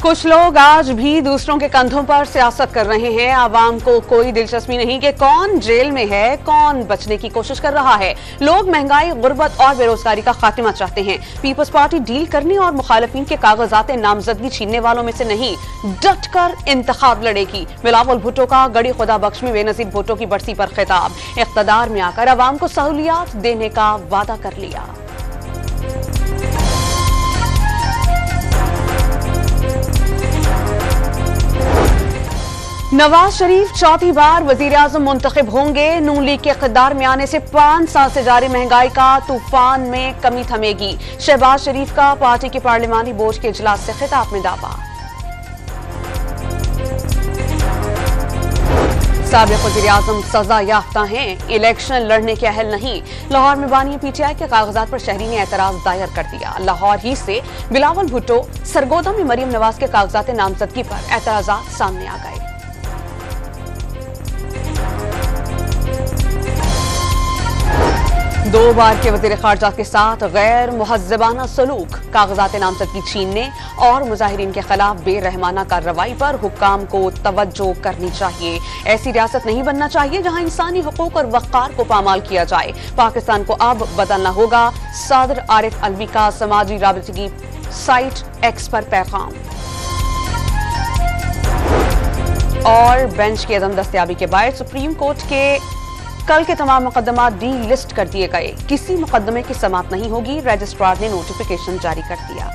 कुछ लोग आज भी दूसरों के कंधों पर सियासत कर रहे हैं। आवाम को कोई दिलचस्पी नहीं कि कौन जेल में है, कौन बचने की कोशिश कर रहा है। लोग महंगाई, गुर्बत और बेरोजगारी का खात्मा चाहते हैं। पीपल्स पार्टी डील करने और मुखालिफिन के कागजात नामजदगी छीनने वालों में से नहीं, डट कर इंतखाब लड़ेगी। बिलावल भुट्टो का गड़ी खुदा बख्श में बेनजीर भुट्टो की बरसी पर खिताब। इख्तदार में आकर आवाम को सहूलियात देने का वादा कर लिया। नवाज शरीफ चौथी बार वजीर-ए-आज़म मुंतखब होंगे। नून लीग के इक़्तिदार में आने से 5 साल से जारी महंगाई का तूफान में कमी थमेगी। शहबाज शरीफ का पार्टी के पार्लिमानी बोर्ड के इजलास से खिताब में दावा। साबिक़ वज़ीर-ए-आज़म सजा याफ्ता हैं, इलेक्शन लड़ने के अहल नहीं। लाहौर में बानी पीटीआई के कागजात पर शहरी ने एतराज दायर कर दिया। लाहौर ही से बिलावल भुट्टो, सरगोदा में मरियम नवाज के कागजात नामजदगी पर एतराजात सामने आ गए। 2 बार के वज़ीर ख़ारजा के साथ गैर मुहज़्ज़बाना सलूक, कागजात नामजदगी छीनने और मुजाहिरीन के खिलाफ बेरहमाना कार्रवाई पर हुक्काम को तवज्जो करनी चाहिए। ऐसी रियासत नहीं बनना चाहिए जहां इंसानी हुकूक और वक़ार को पामाल किया जाए। पाकिस्तान को अब बदलना होगा। सदर आरिफ अलवी का समाजी राबतगी साइट एक्स पर पैगाम। और बेंच की अदम दस्तयाबी के बाद सुप्रीम कोर्ट के कल के तमाम मुकदमा डी लिस्ट कर दिए गए। किसी मुकदमे की समाअत नहीं होगी। रजिस्ट्रार ने नोटिफिकेशन जारी कर दिया।